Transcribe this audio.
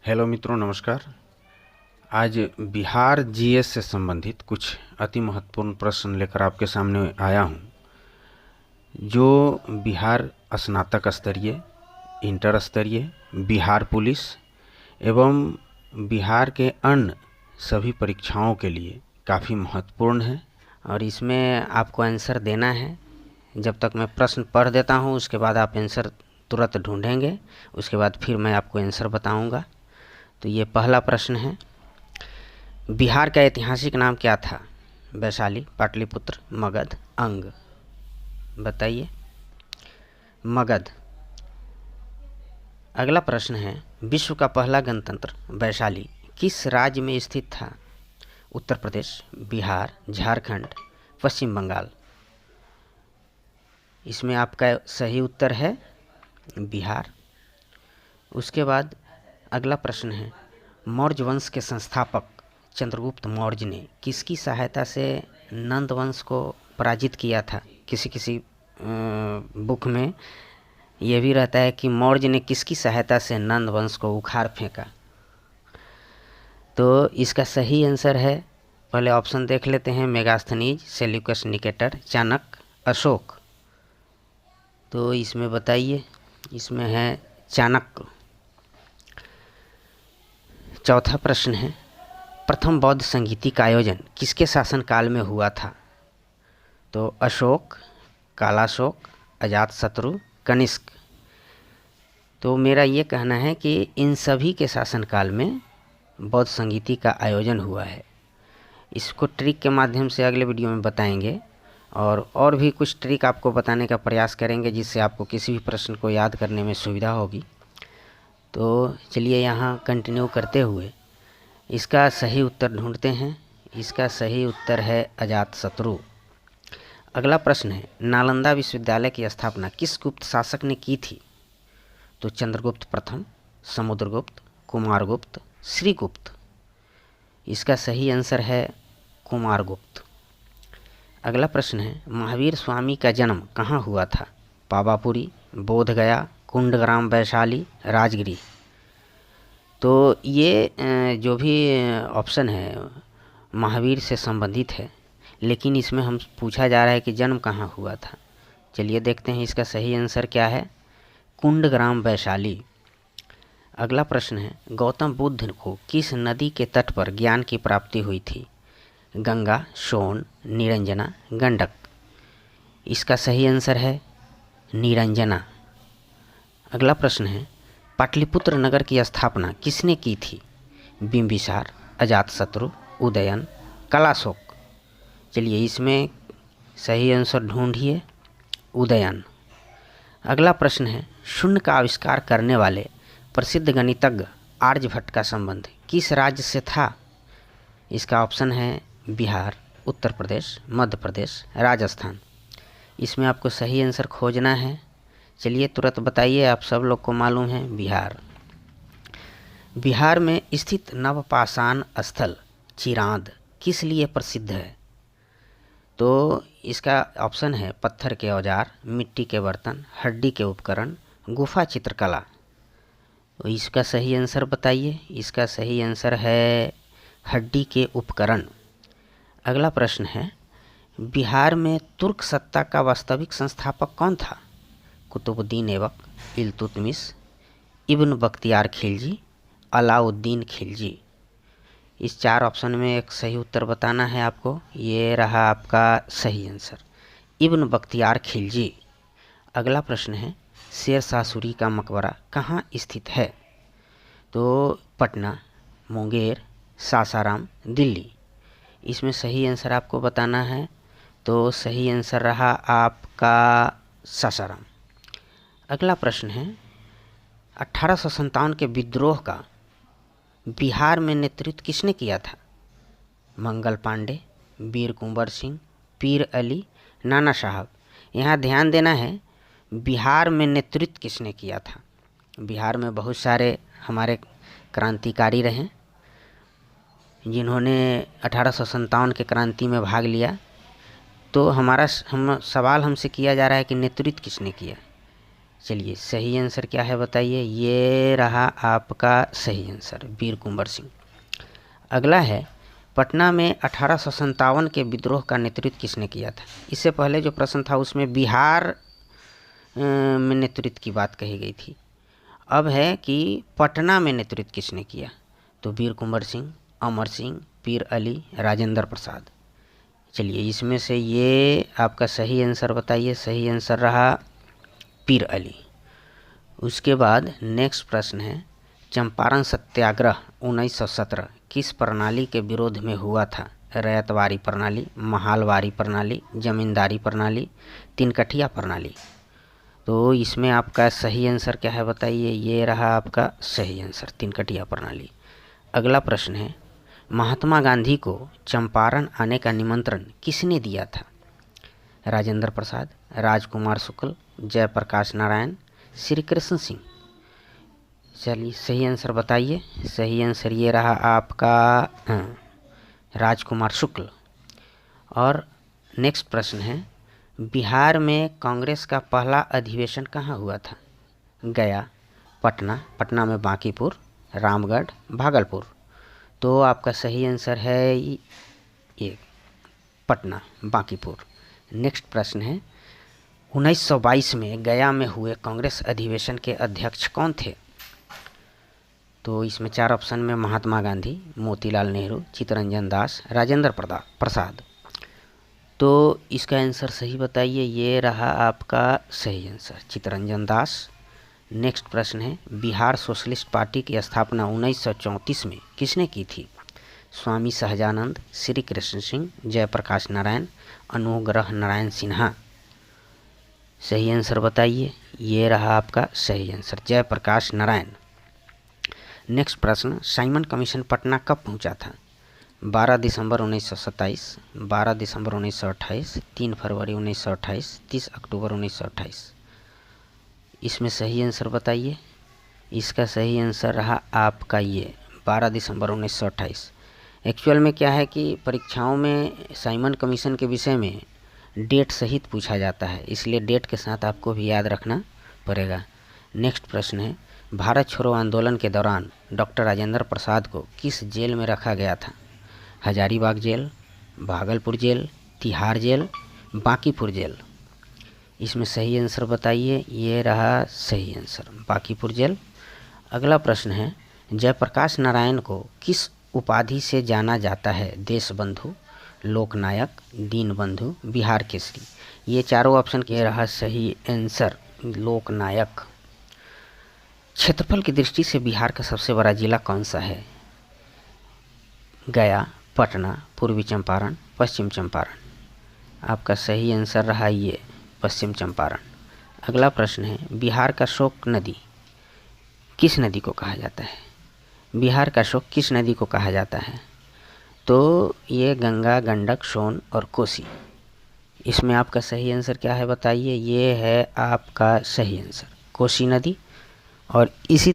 Hello मित्रों, नमस्कार। आज बिहार जीएस से संबंधित कुछ अति महत्वपूर्ण प्रश्न लेकर आपके सामने आया हूं, जो बिहार स्नातक स्तरीय, इंटर स्तरीय, बिहार पुलिस एवं बिहार के अन्य सभी परीक्षाओं के लिए काफ़ी महत्वपूर्ण है। और इसमें आपको आंसर देना है। जब तक मैं प्रश्न पढ़ देता हूं उसके बाद आप आंसर तुरंत ढूंढेंगे, उसके बाद फिर मैं आपको आंसर बताऊंगा। तो ये पहला प्रश्न है, बिहार का ऐतिहासिक नाम क्या था? वैशाली, पाटलिपुत्र, मगध, अंग। बताइए। मगध। अगला प्रश्न है, विश्व का पहला गणतंत्र वैशाली किस राज्य में स्थित था? उत्तर प्रदेश, बिहार, झारखंड, पश्चिम बंगाल। इसमें आपका सही उत्तर है बिहार। उसके बाद अगला प्रश्न है, मौर्य वंश के संस्थापक चंद्रगुप्त मौर्य ने किसकी सहायता से नंद वंश को पराजित किया था? किसी बुक में यह भी रहता है कि मौर्य ने किसकी सहायता से नंद वंश को उखाड़ फेंका। तो इसका सही आंसर है, पहले ऑप्शन देख लेते हैं, मेगास्थनीज, सेल्यूकस निकेटर, चाणक्य, अशोक। तो इसमें बताइए। इसमें है चाणक्य। चौथा प्रश्न है, प्रथम बौद्ध संगीति का आयोजन किसके शासनकाल में हुआ था? तो अशोक, कालाशोक, अजातशत्रु, कनिष्क। तो मेरा ये कहना है कि इन सभी के शासनकाल में बौद्ध संगीति का आयोजन हुआ है। इसको ट्रिक के माध्यम से अगले वीडियो में बताएंगे और भी कुछ ट्रिक आपको बताने का प्रयास करेंगे, जिससे आपको किसी भी प्रश्न को याद करने में सुविधा होगी। तो चलिए यहाँ कंटिन्यू करते हुए इसका सही उत्तर ढूंढते हैं। इसका सही उत्तर है अजातशत्रु। अगला प्रश्न है, नालंदा विश्वविद्यालय की स्थापना किस गुप्त शासक ने की थी? तो चंद्रगुप्त प्रथम, समुद्रगुप्त, कुमारगुप्त, श्रीगुप्त। इसका सही आंसर है कुमारगुप्त। अगला प्रश्न है, महावीर स्वामी का जन्म कहाँ हुआ था? पावापुरी, बोधगया, कुंडग्राम, वैशाली, राजगिरी। तो ये जो भी ऑप्शन है महावीर से संबंधित है, लेकिन इसमें हम पूछा जा रहा है कि जन्म कहाँ हुआ था। चलिए देखते हैं इसका सही आंसर क्या है, कुंडग्राम, वैशाली। अगला प्रश्न है, गौतम बुद्ध को किस नदी के तट पर ज्ञान की प्राप्ति हुई थी? गंगा, सोन, निरंजना, गंडक। इसका सही आंसर है निरंजना। अगला प्रश्न है, पाटलिपुत्र नगर की स्थापना किसने की थी? बिंबिसार, अजातशत्रु, उदयन, कलाशोक। चलिए इसमें सही आंसर ढूंढिए, उदयन। अगला प्रश्न है, शून्य का आविष्कार करने वाले प्रसिद्ध गणितज्ञ आर्यभट्ट का संबंध किस राज्य से था? इसका ऑप्शन है बिहार, उत्तर प्रदेश, मध्य प्रदेश, राजस्थान। इसमें आपको सही आंसर खोजना है। चलिए तुरंत बताइए, आप सब लोग को मालूम है बिहार। बिहार में स्थित नवपाषाण स्थल चिरांद किस लिए प्रसिद्ध है? तो इसका ऑप्शन है पत्थर के औजार, मिट्टी के बर्तन, हड्डी के उपकरण, गुफा चित्रकला। तो इसका सही आंसर बताइए। इसका सही आंसर है हड्डी के उपकरण। अगला प्रश्न है, बिहार में तुर्क सत्ता का वास्तविक संस्थापक कौन था? कुतुबुद्दीन ऐबक, इल्तुतमिश, इब्न बख्तियार खिलजी, अलाउद्दीन खिलजी। इस चार ऑप्शन में एक सही उत्तर बताना है आपको। ये रहा आपका सही आंसर, इब्न बख्तियार खिलजी। अगला प्रश्न है, शेर शाह सूरी का मकबरा कहाँ स्थित है? तो पटना, मुंगेर, सासाराम, दिल्ली। इसमें सही आंसर आपको बताना है। तो सही आंसर रहा आपका सासाराम। अगला प्रश्न है, 1857 के विद्रोह का बिहार में नेतृत्व किसने किया था? मंगल पांडे, वीर कुंवर सिंह, पीर अली, नाना साहब। यहाँ ध्यान देना है, बिहार में नेतृत्व किसने किया था। बिहार में बहुत सारे हमारे क्रांतिकारी रहे जिन्होंने 1857 के क्रांति में भाग लिया। तो सवाल हमसे किया जा रहा है कि नेतृत्व किसने किया। चलिए सही आंसर क्या है बताइए। ये रहा आपका सही आंसर, वीर कुंवर सिंह। अगला है, पटना में 1857 के विद्रोह का नेतृत्व किसने किया था। इससे पहले जो प्रश्न था उसमें बिहार में नेतृत्व की बात कही गई थी। अब है कि पटना में नेतृत्व किसने किया, तो वीर कुंवर सिंह, अमर सिंह, पीर अली, राजेंद्र प्रसाद। चलिए इसमें से ये आपका सही आंसर बताइए। सही आंसर रहा पीर अली। उसके बाद नेक्स्ट प्रश्न है, चंपारण सत्याग्रह 1917 किस प्रणाली के विरोध में हुआ था। रैयतवारी प्रणाली, महालवारी प्रणाली, जमींदारी प्रणाली, तीनकठिया प्रणाली। तो इसमें आपका सही आंसर क्या है बताइए। ये रहा आपका सही आंसर, तीनकठिया प्रणाली। अगला प्रश्न है, महात्मा गांधी को चंपारण आने का निमंत्रण किसने दिया था। राजेंद्र प्रसाद, राजकुमार शुक्ल, जयप्रकाश नारायण, श्री कृष्ण सिंह। चलिए सही आंसर बताइए। सही आंसर ये रहा आपका राजकुमार शुक्ल। और नेक्स्ट प्रश्न है, बिहार में कांग्रेस का पहला अधिवेशन कहाँ हुआ था। गया, पटना, पटना में बांकीपुर, रामगढ़, भागलपुर। तो आपका सही आंसर है ये पटना, बांकीपुर। नेक्स्ट प्रश्न है, 1922 में गया में हुए कांग्रेस अधिवेशन के अध्यक्ष कौन थे। तो इसमें 4 ऑप्शन में महात्मा गांधी, मोतीलाल नेहरू, चित्तरंजन दास, राजेंद्र प्रसाद। तो इसका आंसर सही बताइए। ये रहा आपका सही आंसर, चित्तरंजन दास। नेक्स्ट प्रश्न है, बिहार सोशलिस्ट पार्टी की स्थापना 1934 में किसने की थी। स्वामी सहजानंद, श्री कृष्ण सिंह, जयप्रकाश नारायण, अनुग्रह नारायण सिन्हा। सही आंसर बताइए। ये रहा आपका सही आंसर, जयप्रकाश नारायण। नेक्स्ट प्रश्न, साइमन कमीशन पटना कब पहुंचा था। 12 दिसंबर 1927, 12 दिसंबर 1928, 3 फरवरी 1928, 30 अक्टूबर 1928। इसमें सही आंसर बताइए। इसका सही आंसर रहा आपका ये 12 दिसंबर 1928। एक्चुअल में क्या है कि परीक्षाओं में साइमन कमीशन के विषय में डेट सहित पूछा जाता है, इसलिए डेट के साथ आपको भी याद रखना पड़ेगा। नेक्स्ट प्रश्न है, भारत छोड़ो आंदोलन के दौरान डॉक्टर राजेंद्र प्रसाद को किस जेल में रखा गया था। Hazaribagh jail, Bhagalpur jail, Tihar jail, Bankipur jail. इसमें सही आंसर बताइए। ये रहा सही आंसर, बांकीपुर जेल। अगला प्रश्न है, जयप्रकाश नारायण को किस उपाधि से जाना जाता है। देशबंधु, लोकनायक, दीनबंधु, बिहार केसरी। ये चारों ऑप्शन के रहा सही आंसर, लोकनायक। क्षेत्रफल की दृष्टि से बिहार का सबसे बड़ा जिला कौन सा है। गया, पटना, पूर्वी चंपारण, पश्चिम चंपारण। आपका सही आंसर रहा ये पश्चिम चंपारण। अगला प्रश्न है, बिहार का शोक नदी किस नदी को कहा जाता है। बिहार का शोक किस नदी को कहा जाता है। तो ये गंगा, गंडक, सोन और कोसी। इसमें आपका सही आंसर क्या है बताइए। ये है आपका सही आंसर, कोसी नदी। और इसी